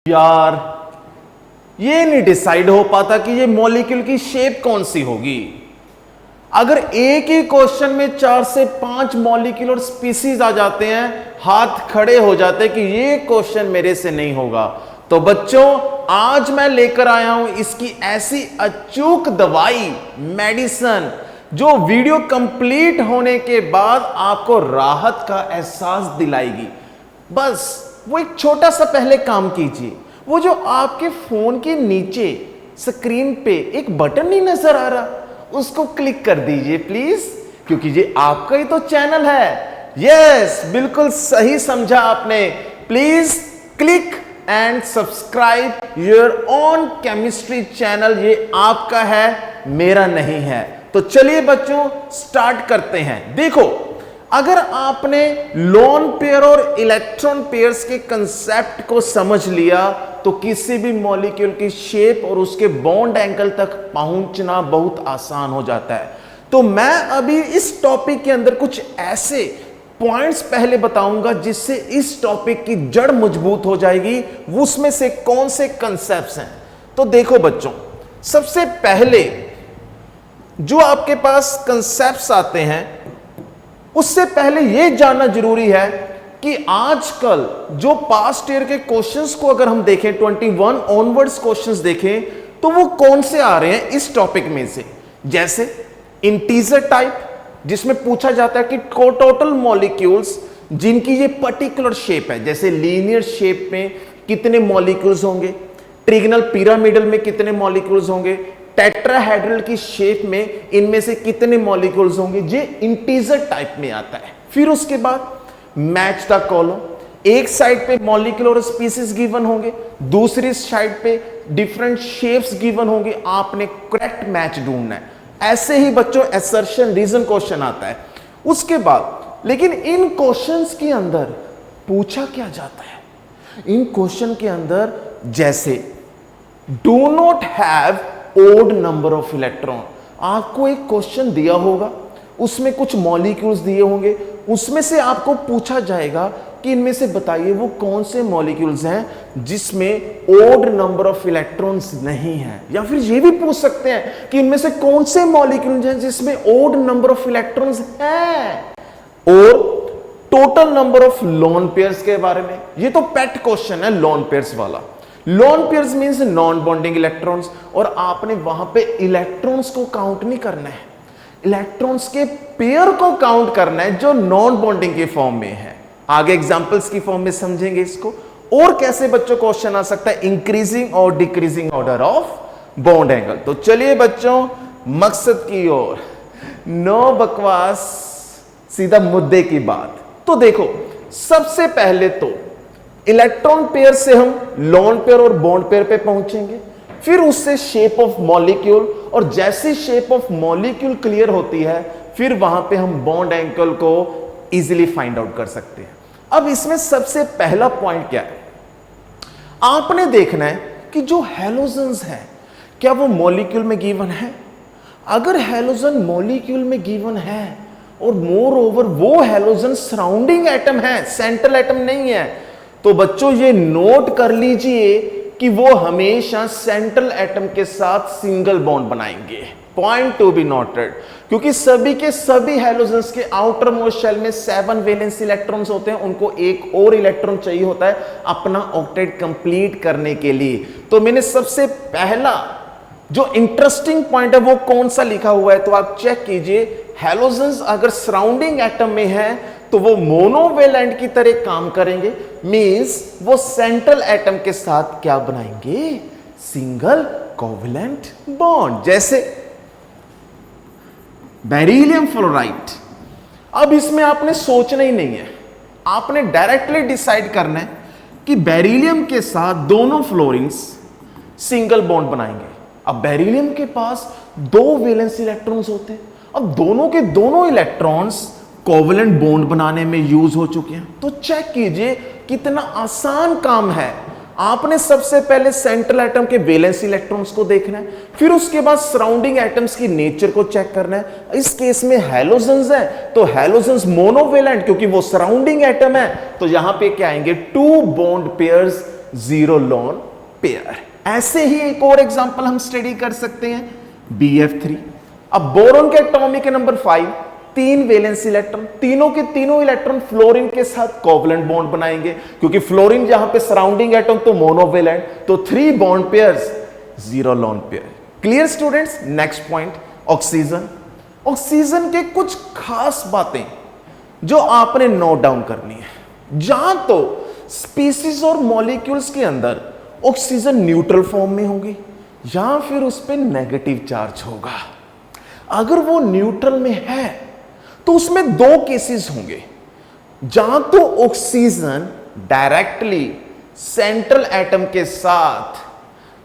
यार ये नहीं डिसाइड हो पाता कि ये मॉलिक्यूल की शेप कौन सी होगी। अगर एक ही क्वेश्चन में 4 से 5 मॉलिक्यूल और स्पीसीज आ जाते हैं, हाथ खड़े हो जाते हैं कि ये क्वेश्चन मेरे से नहीं होगा। तो बच्चों आज मैं लेकर आया हूं इसकी ऐसी अचूक दवाई, मेडिसिन, जो वीडियो कंप्लीट होने के बाद आपको राहत का एहसास दिलाएगी। बस वो एक छोटा सा पहले काम कीजिए, वो जो आपके फोन के नीचे स्क्रीन पे एक बटन नहीं नजर आ रहा, उसको क्लिक कर दीजिए प्लीज, क्योंकि ये आपका ही तो चैनल है। यस, बिल्कुल सही समझा आपने। Please click and subscribe your own chemistry channel. ये आपका है, मेरा नहीं है। तो चलिए बच्चों स्टार्ट करते हैं। देखो, अगर आपने लोन पेयर और इलेक्ट्रॉन पेयर्स के कंसेप्ट को समझ लिया तो किसी भी मॉलिक्यूल की शेप और उसके बॉन्ड एंगल तक पहुंचना बहुत आसान हो जाता है। तो मैं अभी इस टॉपिक के अंदर कुछ ऐसे पॉइंट्स पहले बताऊंगा जिससे इस टॉपिक की जड़ मजबूत हो जाएगी। उसमें से कौन से कंसेप्ट्स हैं, तो देखो बच्चों, सबसे पहले जो आपके पास कंसेप्ट्स आते हैं उससे पहले यह जानना जरूरी है कि आजकल जो पास्ट ईयर के क्वेश्चंस को अगर हम देखें, 21 ऑनवर्ड्स क्वेश्चंस देखें, तो वो कौन से आ रहे हैं इस टॉपिक में से। जैसे इंटीजर टाइप, जिसमें पूछा जाता है कि टोटल मॉलिक्यूल्स जिनकी ये पर्टिकुलर शेप है, जैसे लीनियर शेप में कितने मॉलिक्यूल्स होंगे, ट्रिगनल पिरामिडल में कितने मॉलिक्यूल्स होंगे, टेट्राहेड्रल की शेप में इनमें से कितने मॉलिक्यूल्स होंगे, ये इंटीजर टाइप में आता है। फिर उसके बाद मैच द कॉलम, एक साइड पे मॉलिक्यूल और स्पीसीज गिवन होंगे, दूसरी साइड पे डिफरेंट शेप्स गिवन होंगे, आपने करेक्ट मैच ढूंढना है। ऐसे ही बच्चों असर्शन रीजन क्वेश्चन आता है। उसके बाद लेकिन इन क्वेश्चंस के अंदर पूछा क्या जाता है, इन क्वेश्चन के अंदर जैसे do not have odd number of electron, आपको एक क्वेश्चन दिया होगा, उसमें कुछ मॉलिक्यूल्स दिए होंगे, उसमें से आपको पूछा जाएगा कि इनमें से बताइए वो कौन से मॉलिक्यूल्स हैं जिसमें ओड नंबर ऑफ इलेक्ट्रॉन्स नहीं है। या फिर ये भी पूछ सकते हैं कि इनमें से कौन से मॉलिक्यूल्स हैं जिसमें ओड नंबर ऑफ इलेक्ट्रॉन्स हैं। और total number of lone pairs के बारे में, ये तो पेट क्वेश्चन है लोन पेयर्स वाला। Lone pairs means non bonding electrons, और आपने वहां पे इलेक्ट्रॉन्स को काउंट नहीं करना है, इलेक्ट्रॉन्स के पेयर को काउंट करना है जो नॉन बॉन्डिंग के फॉर्म में है। आगे एग्जांपल्स की फॉर्म में समझेंगे इसको। और कैसे बच्चों क्वेश्चन आ सकता है, इंक्रीजिंग और decreasing order of bond angle. तो चलिए बच्चों मकसद की ओर, नो बकवास, सीधा मुद्दे की बात। तो देखो, सबसे पहले तो इलेक्ट्रॉन पेयर से हम लोन पेयर और बॉन्ड पेयर पे पहुंचेंगे, फिर उससे शेप ऑफ मॉलिक्यूल, और जैसी शेप ऑफ मॉलिक्यूल क्लियर होती है फिर वहां पे हम बॉन्ड एंगल को इजीली फाइंड आउट कर सकते हैं। अब इसमें सबसे पहला पॉइंट क्या है, आपने देखना है कि जो हैलोजन्स हैं क्या वो मॉलिक्यूल में गिवन है। अगर हैलोजन मॉलिक्यूल में गिवन है और मोर ओवर वो हैलोजन सराउंडिंग एटम है, सेंट्रल एटम नहीं है, तो बच्चों ये नोट कर लीजिए कि वो हमेशा सेंट्रल एटम के साथ सिंगल बॉन्ड बनाएंगे। पॉइंट टू बी नोटेड, क्योंकि सभी के सभी हैलोजन्स के आउटर मोस्ट शेल में 7 वैलेंस इलेक्ट्रॉन्स होते हैं, उनको एक और इलेक्ट्रॉन चाहिए होता है अपना ऑक्टेट कंप्लीट करने के लिए। तो मैंने सबसे पहला जो इंटरेस्टिंग पॉइंट है वो कौन सा लिखा हुआ है, तो आप चेक कीजिए। हैलोजन्स अगर सराउंडिंग एटम में है तो वो मोनोवेलेंट की तरह काम करेंगे, मींस वो सेंट्रल एटम के साथ क्या बनाएंगे, सिंगल कोवेलेंट बॉन्ड। जैसे बेरिलियम फ्लोराइड। अब इसमें आपने सोचना ही नहीं है, आपने डायरेक्टली डिसाइड करना है कि बेरिलियम के साथ दोनों फ्लोरीन्स सिंगल बॉन्ड बनाएंगे। अब बेरिलियम के पास 2 वैलेंस इलेक्ट्रॉन्स होते हैं, अब दोनों के दोनों इलेक्ट्रॉन्स कोवेलेंट बॉन्ड बनाने में यूज हो चुके हैं। तो चेक कीजिए कितना आसान काम है। आपने सबसे पहले सेंट्रल एटम के वैलेंस इलेक्ट्रॉन्स को देखना है, फिर उसके बाद सराउंडिंग एटम्स की नेचर को चेक करना है। इस केस में हैलोजन्स हैं तो हैलोजन्स मोनोवेलेंट, क्योंकि वो सराउंडिंग एटम है, तो यहां पे क्या आएंगे, 2 bond pairs zero lone pair. ऐसे ही एक और एग्जांपल हम स्टडी कर सकते हैं, BF3। अब बोरोन के एटॉमिक नंबर 5, 3 वैलेंस इलेक्ट्रॉन, तीनों के तीनों इलेक्ट्रॉन फ्लोरीन के साथ कोवलेंट बॉन्ड बनाएंगे, क्योंकि फ्लोरीन जहां पे सराउंडिंग एटम तो मोनोवेलेंट, तो 3 bond pairs, zero lone pair. Clear students? Next point, oxygen. Oxygen के कुछ खास बातें जो आपने नोट डाउन करनी है। जहां तो स्पीसीज और मॉलिक्यूल्स के अंदर ऑक्सीजन न्यूट्रल फॉर्म में होगी या फिर उस पर नेगेटिव चार्ज होगा। अगर वो न्यूट्रल में है तो उसमें 2 केसेस होंगे, जहां तो ऑक्सीजन डायरेक्टली सेंट्रल एटम के साथ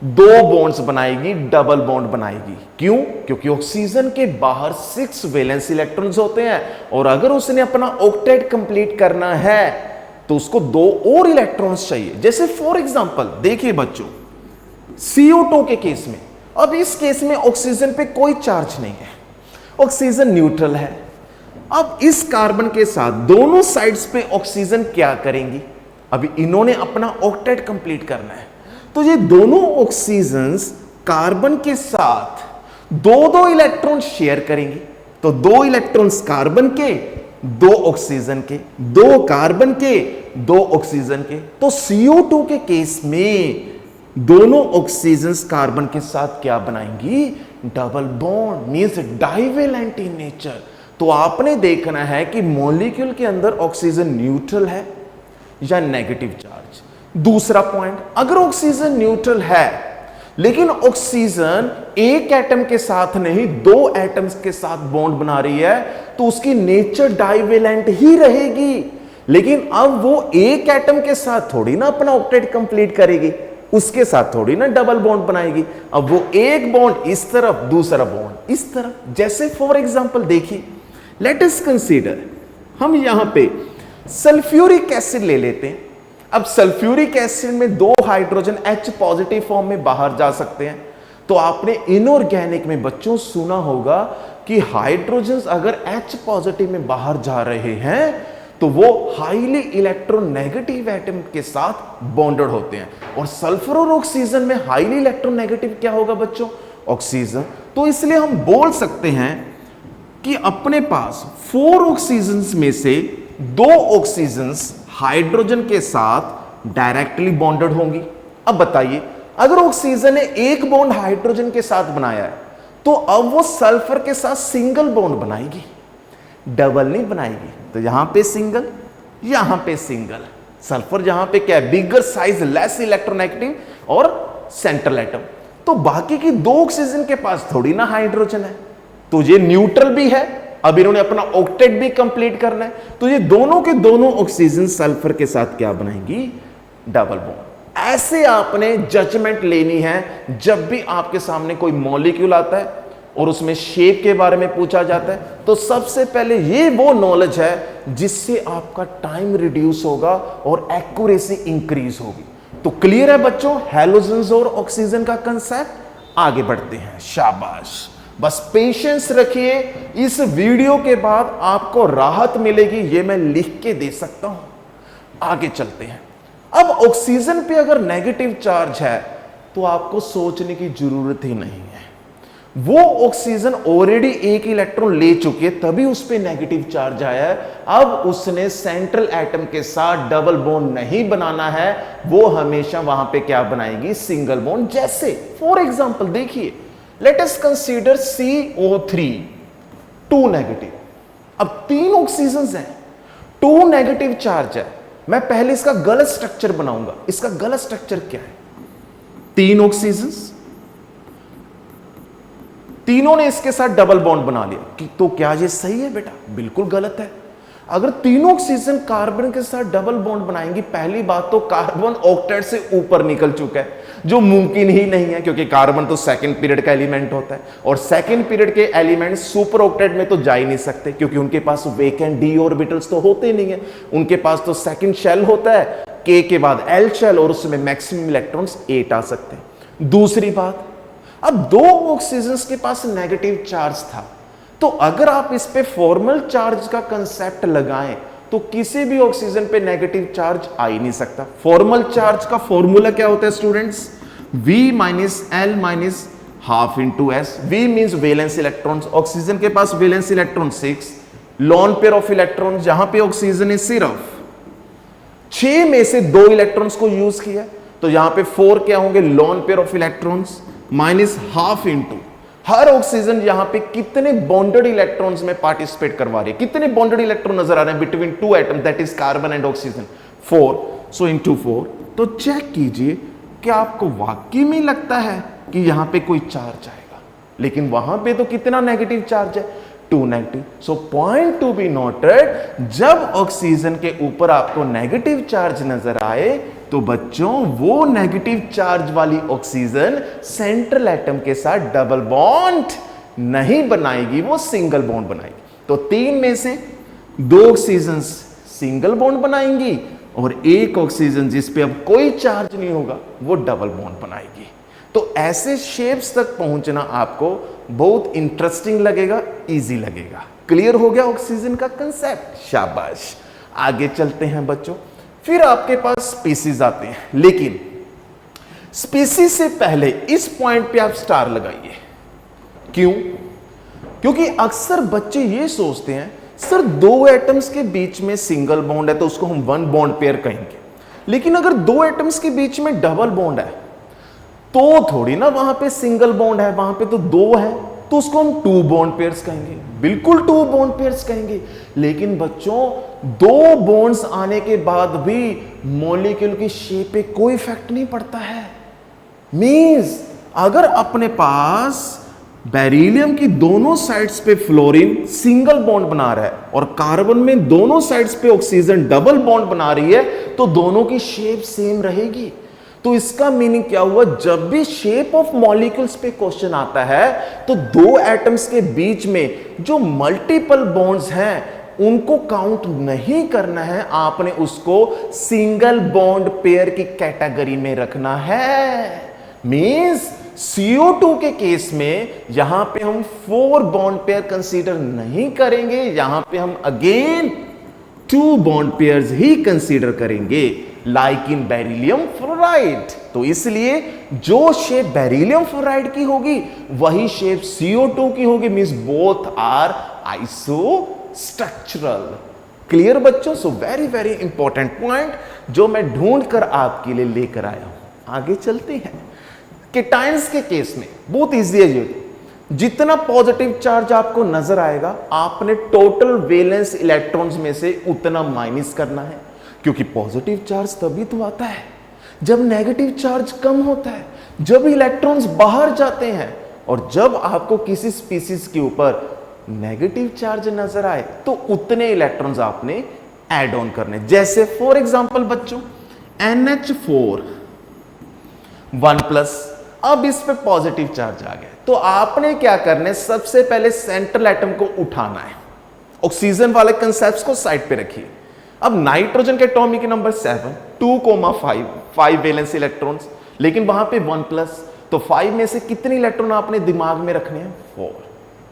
2 बॉन्ड्स बनाएगी, डबल बॉन्ड बनाएगी। क्यों? क्योंकि ऑक्सीजन के बाहर 6 वैलेंस इलेक्ट्रॉन्स होते हैं और अगर उसने अपना ऑक्टेट कंप्लीट करना है तो उसको 2 और इलेक्ट्रॉन्स चाहिए। जैसे फॉर एग्जांपल देखिए बच्चों, CO2 के केस में, अब इस केस में ऑक्सीजन पे कोई चार्ज नहीं है, ऑक्सीजन न्यूट्रल है। अब इस कार्बन के साथ दोनों साइड्स पे ऑक्सीजन क्या करेंगी? अभी इन्होंने अपना ऑक्टेट कंप्लीट करना है, तो ये दोनों ऑक्सीजन्स कार्बन के साथ 2-2 इलेक्ट्रॉन शेयर करेंगे। तो 2 इलेक्ट्रॉन्स कार्बन के, 2 ऑक्सीजन के, 2 कार्बन के, 2 ऑक्सीजन के। तो CO2 के केस में दोनों ऑक्सीजन्स कार्बन के साथ क्या बनाएंगी? Double bond, means divalent in nature. तो आपने देखना है कि मॉलिक्यूल के अंदर ऑक्सीजन न्यूट्रल है या नेगेटिव चार्ज। दूसरा पॉइंट, अगर ऑक्सीजन न्यूट्रल है लेकिन ऑक्सीजन एक एटम के साथ नहीं 2 एटम्स के साथ बॉन्ड बना रही है, तो उसकी नेचर डाइवेलेंट ही रहेगी। लेकिन अब वो एक एटम के साथ थोड़ी ना अपना ऑक्टेट कंप्लीट करेगी, उसके साथ थोड़ी ना डबल बॉन्ड बनाएगी। अब वो एक बॉन्ड इस तरफ, दूसरा बॉन्ड इस तरफ। जैसे फॉर एग्जांपल देखिए, लेट अस कंसीडर, हम यहां पे सल्फ्यूरिक एसिड ले लेते हैं। अब सल्फ्यूरिक एसिड में 2 हाइड्रोजन H पॉजिटिव फॉर्म में बाहर जा सकते हैं। तो आपने इनऑर्गेनिक में बच्चों सुना होगा कि हाइड्रोजन अगर H पॉजिटिव में बाहर जा रहे हैं तो वो हाईली इलेक्ट्रोनेगेटिव एटम के साथ बॉन्डेड होते हैं। और सल्फर और ऑक्सीजन में हाईली इलेक्ट्रोनेगेटिव क्या होगा बच्चों? ऑक्सीजन। तो इसलिए हम बोल सकते हैं कि अपने पास 4 ऑक्सीजन्स में से 2 ऑक्सीजन्स हाइड्रोजन के साथ डायरेक्टली बॉन्डेड होंगी। अब बताइए, अगर ऑक्सीजन ने एक बॉन्ड हाइड्रोजन के साथ बनाया है तो अब वो सल्फर के साथ सिंगल बॉन्ड बनाएगी, डबल नहीं बनाएगी। तो यहां पे सिंगल, यहां पे सिंगल। सल्फर जहां पे क्या है? बिगर साइज, लेस इलेक्ट्रोनेगेटिव और सेंट्रल एटम। तो बाकी की 2 ऑक्सीजन के पास थोड़ी ना हाइड्रोजन है, तो ये न्यूट्रल भी है। अब इन्होंने अपना ऑक्टेट भी कंप्लीट करना है, तो ये दोनों के दोनों ऑक्सीजन सल्फर के साथ क्या बनाएंगी? Double bond. ऐसे आपने जजमेंट लेनी है जब भी आपके सामने कोई मॉलिक्यूल आता है और उसमें शेप के बारे में पूछा जाता है। तो सबसे पहले ये वो नॉलेज है जिससे आपका टाइम रिड्यूस होगा और एक्यूरेसी इंक्रीज होगी। तो क्लियर है बच्चों हैलोजन्स और ऑक्सीजन का कंसेप्ट? आगे बढ़ते हैं। शाबाश, बस पेशेंस रखिए, इस वीडियो के बाद आपको राहत मिलेगी, ये मैं लिख के दे सकता हूं। आगे चलते हैं। अब ऑक्सीजन पे अगर नेगेटिव चार्ज है तो आपको सोचने की जरूरत ही नहीं है। वो ऑक्सीजन ऑलरेडी एक इलेक्ट्रॉन ले चुकी है, तभी उस पे नेगेटिव चार्ज आया है। अब उसने सेंट्रल एटम के साथ डबल बॉन्ड नहीं बनाना है, वो हमेशा वहां पे क्या बनाएगी? Single bond. जैसे फॉर एग्जांपल देखिए, let us consider CO3 2 negative. अब 3 ऑक्सीजन हैं, 2 नेगेटिव चार्ज है। मैं पहले इसका गलत स्ट्रक्चर बनाऊंगा। इसका गलत स्ट्रक्चर क्या है? 3 ऑक्सीजन, तीनों ने इसके साथ डबल बॉन्ड बना लिया। तो क्या ये सही है बेटा? बिल्कुल गलत है। अगर तीनों ऑक्सीजन कार्बन के साथ डबल बॉन्ड बनाएंगी, पहली बात तो कार्बन ऑक्टेट से ऊपर निकल चुका है, जो मुमकिन ही नहीं है, क्योंकि कार्बन तो सेकंड पीरियड का एलिमेंट होता है और सेकंड पीरियड के एलिमेंट सुपर ऑक्टेट में तो जा ही नहीं सकते, क्योंकि उनके पास वेकेंट डी ऑर्बिटल्स तो होते नहीं है। उनके पास तो सेकंड शेल होता है, K के बाद L शेल, और उसमें मैक्सिमम इलेक्ट्रॉन्स 8 आ सकते हैं। दूसरी बात, अब 2 ऑक्सीजन के पास नेगेटिव चार्ज था, तो अगर आप इस पे फॉर्मल चार्ज का कंसेप्ट लगाएं तो किसी भी ऑक्सीजन पे नेगेटिव चार्ज आ ही नहीं सकता। फॉर्मल चार्ज का फॉर्मूला क्या होता है students? V minus L minus half into S. V means valence electrons, oxygen के पास valence electron 6, lone pair of electron, जहां पे ऑक्सीजन ने सिर्फ 6 में से 2 इलेक्ट्रॉन्स को यूज किया, तो यहां पे 4 क्या होंगे? Lawn pair of electrons minus half into her oxygen यहां पे कितने बॉन्डेड इलेक्ट्रॉन्स में पार्टिसिपेट करवा रही है, कितने बॉन्डेड इलेक्ट्रॉन नजर आ रहे हैं between 2 atom, that is carbon and oxygen? 4, so into 4। तो चेक कीजिए क्या आपको वाकई में लगता है कि यहां पे कोई चार्ज आएगा? लेकिन वहां पे तो कितना नेगेटिव चार्ज है? 2 negative. So point to be noted, जब ऑक्सीजन के ऊपर आपको नेगेटिव चार्ज नजर आए तो बच्चों वो नेगेटिव चार्ज वाली ऑक्सीजन सेंट्रल एटम के साथ डबल बॉन्ड नहीं बनाएगी, वो सिंगल बॉन्ड बनाएगी। तो 3 में से 2 ऑक्सीजन सिंगल बॉन्ड बनाएंगी और 1 ऑक्सीजन जिस पे अब कोई चार्ज नहीं होगा वो डबल बॉन्ड बनाएगी। तो ऐसे शेप्स तक पहुंचना आपको बहुत इंटरेस्टिंग लगेगा, इजी लगेगा। क्लियर हो गया ऑक्सीजन का कंसेप्ट? शाबाश। आगे चलते हैं बच्चों। फिर आपके पास स्पीसीज आते हैं, लेकिन स्पीसीज से पहले इस पॉइंट पे आप स्टार लगाइए। क्यों? क्योंकि अक्सर बच्चे ये सोचते हैं सर 2 एटम्स के बीच में सिंगल बॉन्ड है तो उसको हम 1 बॉन्ड पेयर कहेंगे, लेकिन अगर 2 एटम्स के बीच में डबल बॉन्ड है तो थोड़ी ना वहां पे सिंगल बॉन्ड है, वहां पे तो 2 है, तो उसको हम 2 बॉन्ड पेयर्स कहेंगे। बिल्कुल 2 बॉन्ड पेयर्स कहेंगे। लेकिन बच्चों 2 बॉन्ड्स आने के बाद भी मॉलिक्यूल की शेप पे कोई इफेक्ट नहीं पड़ता है। मींस अगर अपने पास बेरिलियम की दोनों साइड्स पे फ्लोरीन सिंगल बॉन्ड बना रहा है और कार्बन में दोनों साइड्स पे ऑक्सीजन डबल बॉन्ड बना रही है, तो दोनों की शेप सेम रहेगी। तो इसका मीनिंग क्या हुआ? जब भी शेप ऑफ मॉलिक्यूल्स पे क्वेश्चन आता है तो 2 एटम्स के बीच में जो मल्टीपल बॉन्ड्स हैं उनको काउंट नहीं करना है, आपने उसको सिंगल बॉन्ड पेयर की कैटेगरी में रखना है। मींस CO2 के केस में यहां पे हम 4 बॉन्ड पेयर कंसीडर नहीं करेंगे, यहां पे हम अगेन 2 बॉन्ड पेयर्स ही कंसीडर करेंगे, लाइक इन बेरिलियम फ्लोराइड। तो इसलिए जो शेप बेरिलियम फ्लोराइड की होगी वही शेप CO2 की होगी। Means both are isostructural. Clear बच्चों? So very very important point जो मैं ढूंढ कर आपके लिए लेकर आया हूं। आगे चलते हैं। केटाइंस के केस में बहुत इजी है ये। जितना पॉजिटिव चार्ज आपको नजर आएगा आपने टोटल वैलेंस इलेक्ट्रॉन्स में से उतना माइनस करना है, क्योंकि पॉजिटिव चार्ज तभी तो आता है जब नेगेटिव चार्ज कम होता है, जब इलेक्ट्रॉन्स बाहर जाते हैं। और जब आपको किसी स्पीसीज के ऊपर नेगेटिव चार्ज नजर आए तो उतने इलेक्ट्रॉन्स आपने ऐड ऑन करने। जैसे फॉर एग्जांपल बच्चों NH4 1+, अब इस पे पॉजिटिव चार्ज आ गया तो आपने क्या करना है? सबसे पहले सेंट्रल एटम को उठाना है। ऑक्सीजन वाले कंसेप्ट्स को साइड पे रखिए। अब नाइट्रोजन के एटॉमिक नंबर 7, 2,5, 5 वैलेंस इलेक्ट्रॉन्स, लेकिन वहां पे 1+, तो 5 में से कितने इलेक्ट्रॉन आपने दिमाग में रखने हैं? 4।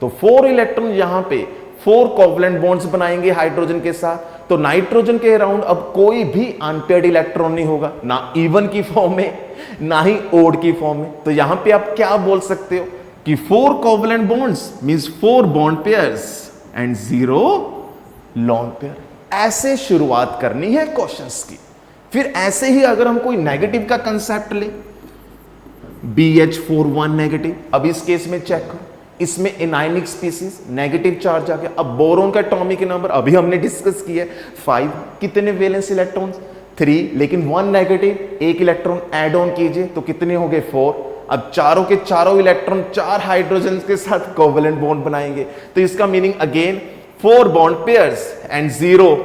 तो 4 इलेक्ट्रॉन यहां पे 4 कोवलेंट बॉन्ड्स बनाएंगे हाइड्रोजन के साथ। तो नाइट्रोजन के अराउंड अब कोई भी अनपेयर्ड इलेक्ट्रॉन नहीं होगा, ना इवन की फॉर्म में ना ही ओड की फॉर्म में। तो यहां पे आप क्या बोल सकते हो कि 4 covalent bonds means 4 bond pairs and 0 lone pair. ऐसे शुरुआत करनी है क्वेश्चंस की। फिर ऐसे ही अगर हम कोई नेगेटिव का कंसेप्ट ले, BH41 नेगेटिव, अब इस केस में चेक करो, इसमें एनायनिक स्पीसीज, नेगेटिव चार्ज आ गया। अब बोरोन का एटॉमिक नंबर अभी हमने डिस्कस किया 5, कितने वैलेंस इलेक्ट्रॉन्स? 3, लेकिन 1 नेगेटिव, 1 इलेक्ट्रॉन ऐड ऑन कीजिए तो कितने हो गए? 4। अब चारों के चारों इलेक्ट्रॉन 4 हाइड्रोजन के साथ कोवलेंट बॉन्ड बनाएंगे, तो इसका meaning again 4 bond pairs and 0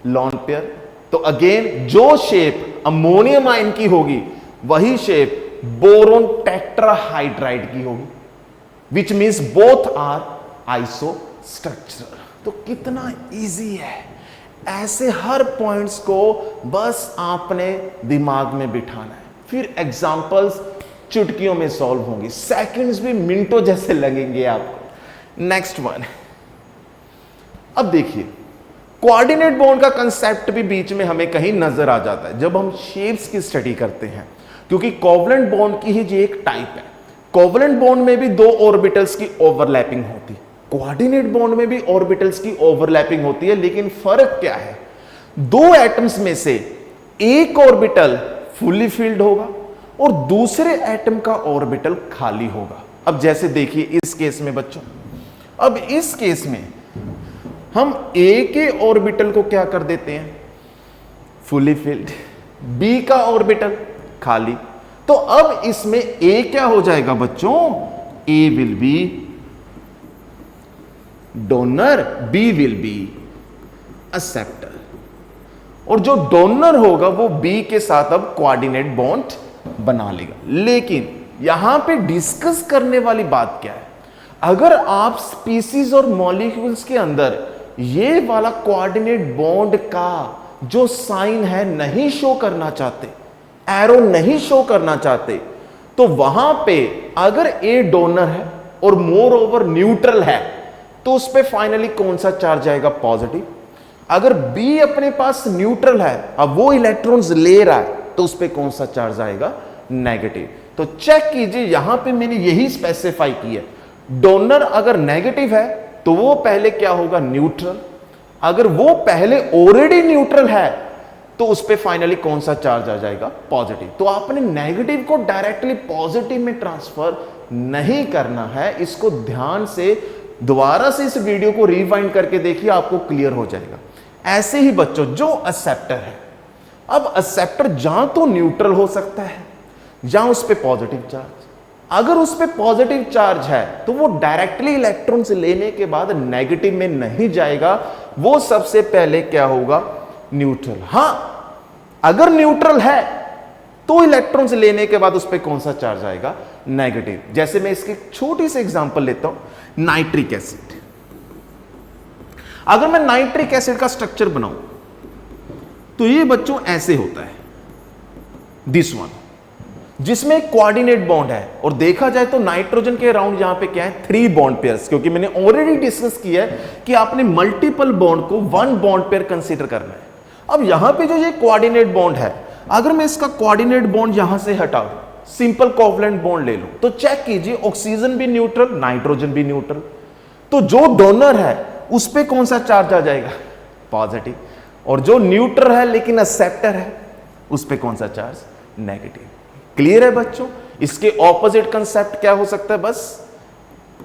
lone pair. तो अगेन जो शेप अमोनियम आयन की होगी वही शेप बोरोन टेट्राहाइड्राइड की होगी, विच मीन्स बोथ आर आइसोस्ट्रक्चरल। तो कितना इजी है। ऐसे हर पॉइंट्स को बस आपने दिमाग में बिठाना है, फिर एग्जांपल्स चुटकियों में सॉल्व होंगी, सेकंड्स भी मिनटों जैसे लगेंगे आपको। नेक्स्ट वन, अब देखिए कोऑर्डिनेट बॉन्ड का कंसेप्ट भी बीच में हमें कहीं नजर आ जाता है जब हम शेप्स की स्टडी करते हैं, क्योंकि कोवलेंट बॉन्ड की ही एक टाइप है। कोवलेंट बॉन्ड में भी दो ऑर्बिटल्स की ओवरलैपिंग होती है, कोऑर्डिनेट बॉन्ड में भी ऑर्बिटल्स की ओवरलैपिंग होती है, लेकिन फर्क क्या है, दो एटम्स में से एक ऑर्बिटल फुली फिल्ड होगा और दूसरे एटम का ऑर्बिटल खाली होगा। अब जैसे देखिए इस केस में बच्चों, अब इस केस में हम ए के ऑर्बिटल को क्या कर देते हैं, फुली फिल्ड, बी का ऑर्बिटल खाली। तो अब इसमें ए क्या हो जाएगा बच्चों, A will be donor, B will be acceptor, और जो डोनर होगा वो बी के साथ अब कोऑर्डिनेट बॉन्ड बना लेगा। लेकिन यहां पे डिस्कस करने वाली बात क्या है, अगर आप स्पीसीज और मॉलिक्यूल्स के अंदर ये वाला कोऑर्डिनेट बॉन्ड का जो साइन है नहीं शो करना चाहते, एरो नहीं शो करना चाहते, तो वहां पे अगर ए डोनर है और मोर ओवर न्यूट्रल है तो उस पे फाइनली कौन सा चार्ज आएगा, पॉजिटिव। अगर बी अपने पास न्यूट्रल है, अब वो इलेक्ट्रॉन्स ले रहा है, तो उस पे कौन सा चार्ज आएगा, नेगेटिव। तो चेक कीजिए, यहां पे मैंने यही स्पेसिफाई किया, डोनर अगर नेगेटिव है तो वो पहले क्या होगा, न्यूट्रल। अगर वो पहले ऑलरेडी न्यूट्रल है तो उस पे फाइनली कौन सा चार्ज आ जाएगा, पॉजिटिव। तो आपने नेगेटिव को डायरेक्टली पॉजिटिव में ट्रांसफर नहीं करना है, इसको ध्यान से दोबारा से इस वीडियो को रिवाइंड करके देखिए, आपको क्लियर हो जाएगा। ऐसे ही बच्चों जो एक्सेप्टर है, अब एक्सेप्टर जहां तो न्यूट्रल हो सकता है, जहां उस पे पॉजिटिव चार्ज, अगर उस पे पॉजिटिव चार्ज है तो वो डायरेक्टली इलेक्ट्रॉन्स लेने के बाद नेगेटिव में नहीं जाएगा, वो सबसे पहले क्या होगा, न्यूट्रल। हां, अगर न्यूट्रल है तो इलेक्ट्रॉन्स लेने के बाद उस पे कौन सा चार्ज आएगा, नेगेटिव। जैसे मैं इसकी छोटी सी एग्जांपल लेता हूं, नाइट्रिक एसिड। अगर मैं नाइट्रिक एसिड का स्ट्रक्चर बनाऊं तो ये बच्चों ऐसे होता है, दिस वन, जिसमें एक कोऑर्डिनेट बॉन्ड है, और देखा जाए तो नाइट्रोजन के अराउंड यहां पे क्या है, 3 बॉन्ड पेयर्स, क्योंकि मैंने ऑलरेडी डिस्कस किया है कि आपने मल्टीपल बॉन्ड को 1 बॉन्ड पेयर कंसीडर करना है। अब यहां पे जो ये कोऑर्डिनेट बॉन्ड है, अगर मैं इसका कोऑर्डिनेट बॉन्ड यहां से हटाऊं, सिंपल कोवलेंट बॉन्ड ले लो, तो चेक कीजिए ऑक्सीजन भी न्यूट्रल, नाइट्रोजन भी न्यूट्रल, तो जो डोनर है उस पे कौन सा चार्ज आ जाएगा, पॉजिटिव, और जो न्यूट्रल है लेकिन एक्सेप्टर है उस पे कौन सा चार्ज, नेगेटिव। क्लियर है बच्चों? इसके ऑपोजिट कंसेप्ट क्या हो सकता है, बस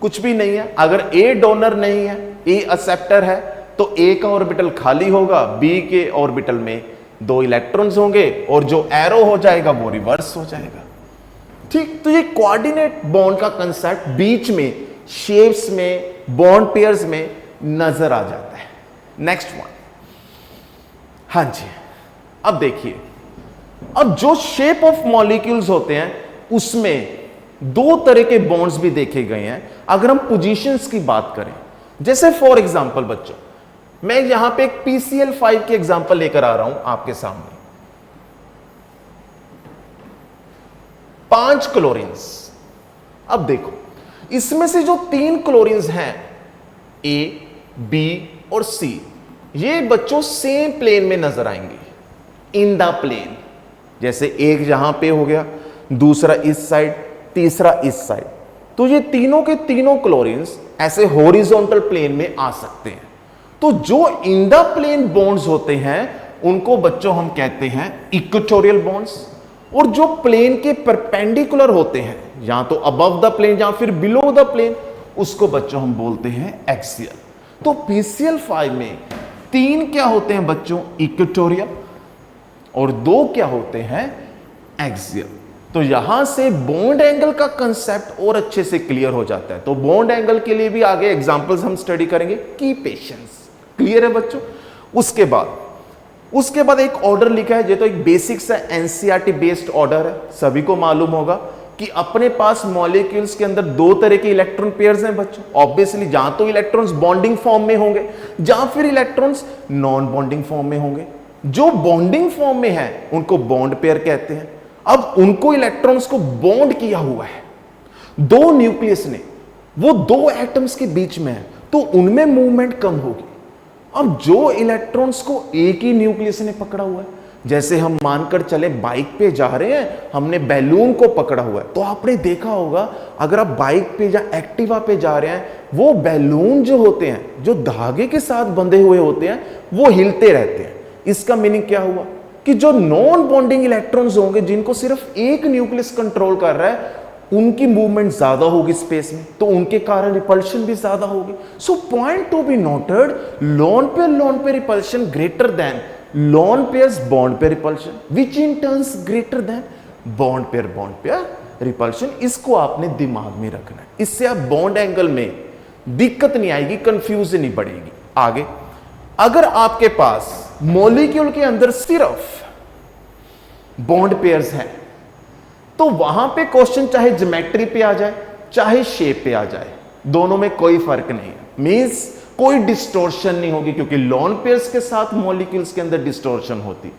कुछ भी नहीं है। अगर ए डोनर नहीं है, ए एक्सेप्टर है, तो ए का ऑर्बिटल खाली होगा, बी के ऑर्बिटल में 2 इलेक्ट्रॉन्स होंगे, और जो एरो हो जाएगा वो रिवर्स हो जाएगा। ठीक, तो ये कोऑर्डिनेट बॉन्ड का कंसेप्ट बीच में शेप्स में, बॉन्ड पेयर्स में नजर आ जाता है। नेक्स्ट वन, हां जी, अब देखिए, अब जो शेप ऑफ मॉलिक्यूल्स होते हैं उसमें 2 तरह के बॉन्ड्स भी देखे गए हैं। अगर हम पोजीशंस की बात करें, जैसे फॉर एग्जांपल बच्चों, मैं यहां पे एक PCl5 की एग्जांपल लेकर आ रहा हूं आपके सामने, 5 क्लोरीन्स। अब देखो, इसमें से जो 3 क्लोरीन्स हैं, A, B और C, ये बच्चों सेम प्लेन में नजर आएंगे, इन द प्लेन। जैसे एक यहां पे हो गया, दूसरा इस साइड, तीसरा इस साइड, तो ये तीनों के तीनों क्लोरीन्स ऐसे हॉरिजॉन्टल प्लेन में आ सकते हैं। तो जो इन द प्लेन बॉन्ड्स होते हैं उनको बच्चों हम कहते हैं इक्वेटोरियल बॉन्ड्स, और जो प्लेन के परपेंडिकुलर होते हैं, या तो अबव द प्लेन या फिर बिलो द प्लेन, उसको बच्चों हम बोलते हैं एक्सियल। तो PCl5 में 3 क्या होते हैं बच्चों, इक्वेटोरियल, और 2 क्या होते हैं, एक्सियल। तो यहां से बॉन्ड एंगल का कंसेप्ट और अच्छे से क्लियर हो जाता है। तो बॉन्ड एंगल के लिए भी आगे एग्जांपल्स हम स्टडी करेंगे। की पेशेंस, क्लियर है बच्चों? उसके बाद एक ऑर्डर लिखा है, ये तो एक बेसिक सा एनसीईआरटी बेस्ड ऑर्डर है, सभी को मालूम होगा कि अपने पास मॉलिक्यूल्स के अंदर 2 तरह के इलेक्ट्रॉन पेयर्स हैं बच्चों। ऑब्वियसली जहां तो इलेक्ट्रॉन्स बॉन्डिंग फॉर्म में होंगे, जहां फिर इलेक्ट्रॉन्स नॉन बॉन्डिंग फॉर्म में होंगे। जो बॉन्डिंग फॉर्म में है उनको बॉन्ड पेयर कहते हैं। अब उनको इलेक्ट्रॉन्स को बॉन्ड किया हुआ है 2 न्यूक्लियस ने, वो 2 एटम्स के बीच में है, तो उनमें मूवमेंट कम होगी। अब जो इलेक्ट्रॉन्स को एक ही न्यूक्लियस ने पकड़ा हुआ है, जैसे हम मानकर चले बाइक पे जा रहे हैं, हमने बैलून को पकड़ा हुआ है, तो आपने देखा होगा अगर आप बाइक पे या एक्टिवा पे जा रहे हैं, वो बैलून जो होते हैं, जो धागे के साथ बंधे हुए होते हैं, वो हिलते रहते हैं। इसका मीनिंग क्या हुआ कि जो नॉन बॉन्डिंग इलेक्ट्रॉन्स होंगे, जिनको सिर्फ एक न्यूक्लियस कंट्रोल कर रहा है, उनकी मूवमेंट ज्यादा होगी स्पेस में, तो उनके कारण रिपल्शन भी ज्यादा होगी। So point to be noted, lone pair repulsion greater than lone pairs bond pair repulsion, which in turns greater than bond pair repulsion. इसको आपने दिमाग में रखना है, इससे आप बॉन्ड एंगल में दिक्कत नहीं आएगी, कंफ्यूजन नहीं बढ़ेगी। आगे, अगर आपके पास मॉलिक्यूल के अंदर सिर्फ बॉन्ड पेयर्स हैं, तो वहां पे क्वेश्चन चाहे ज्योमेट्री पे आ जाए चाहे शेप पे आ जाए, दोनों में कोई फर्क नहीं है। मींस कोई डिस्टोर्शन नहीं होगी, क्योंकि लोन पेयर्स के साथ मॉलिक्यूल्स के अंदर डिस्टोर्शन होती।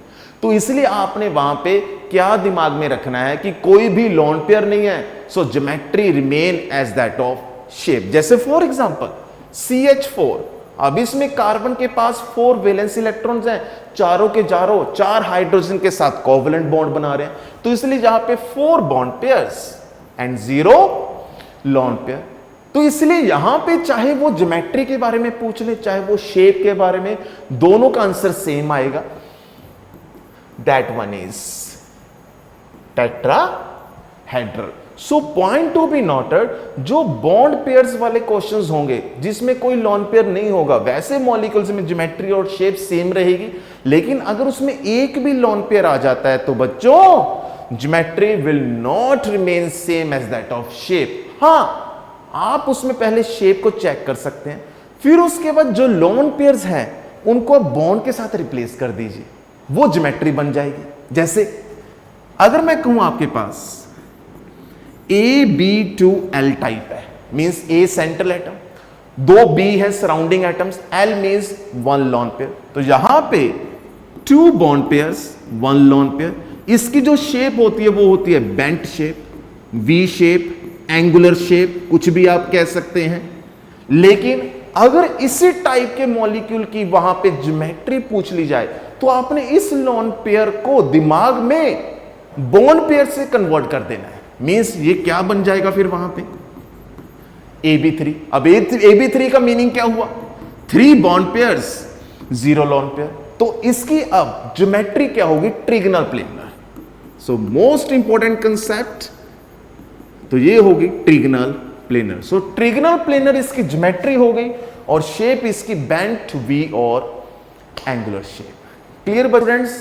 तो इसलिए आपने वहां पे क्या दिमाग में रखना है कि कोई भी लोन पेयर नहीं है, so geometry remain as that of shape. जैसे फॉर एग्जांपल CH4, अब इसमें कार्बन के पास 4 वैलेंस इलेक्ट्रॉन्स हैं, चारों के चारों 4 हाइड्रोजन के साथ कोवैलेंट बॉन्ड बना रहे हैं, तो इसलिए जहां पे 4 bond pairs and 0 lone pair. तो इसलिए यहां पे चाहे वो ज्योमेट्री के बारे में पूछ ले, चाहे वो शेप के बारे में, दोनों का आंसर सेम आएगा। That one is tetrahedral. So point to be noted, जो बॉन्ड पेयर्स वाले क्वेश्चंस होंगे जिसमें कोई लोन पेयर नहीं होगा, वैसे मॉलिक्यूल्स में ज्योमेट्री और शेप सेम रहेगी, लेकिन अगर उसमें एक भी लोन पेयर आ जाता है तो बच्चों geometry will not remain same as that of shape. हां, आप उसमें पहले शेप को चेक कर सकते हैं, फिर उसके बाद जो लोन पेयर्स हैं उनको आप बॉन्ड के साथ रिप्लेस कर दीजिए, वो ज्योमेट्री बन जाएगी। जैसे अगर मैं कहूं आपके पास AB2L टाइप है, means A central atom, 2 B है surrounding atoms, L means 1 lone pair, तो यहां पे 2 बॉन्ड पेयर्स 1 लोन पेयर। इसकी जो शेप होती है वो होती है bent shape, V shape, angular shape, कुछ भी आप कह सकते हैं। लेकिन अगर इसी टाइप के मॉलिक्यूल की वहां पे ज्योमेट्री पूछ ली जाए, तो आपने इस लोन पेयर को दिमाग में बॉन्ड पेयर से कन्वर्ट कर देना है। मींस ये क्या बन जाएगा फिर वहां पे AB3। अब AB3 का मीनिंग क्या हुआ? 3 बॉन्ड पेयर्स 0 लोन पेयर। तो इसकी अब ज्योमेट्री क्या होगी? Trigonal planar. So most important concept तो ये होगी trigonal planar. So trigonal planar इसकी ज्योमेट्री हो गई, और शेप इसकी बेंट V और एंगुलर शेप। Clear students?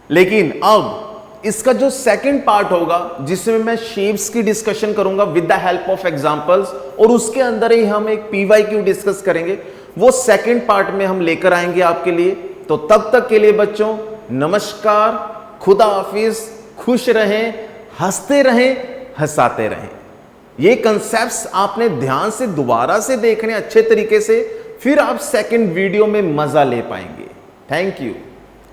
लेकिन अब इसका जो सेकंड पार्ट होगा, जिसमें मैं शेप्स की डिस्कशन करूंगा with the help of examples, और उसके अंदर ही हम एक PYQ डिस्कस करेंगे, वो सेकंड पार्ट में हम लेकर आएंगे आपके लिए। तो तब तक के लिए बच्चों नमस्कार, खुदा हाफिज, खुश रहें, हंसते रहें, हंसाते रहें। ये कंसेप्ट्स आपने ध्यान से दोबारा से देखने अच्छे तरीके से, फिर आप सेकंड वीडियो में मजा ले पाएंगे। Thank you.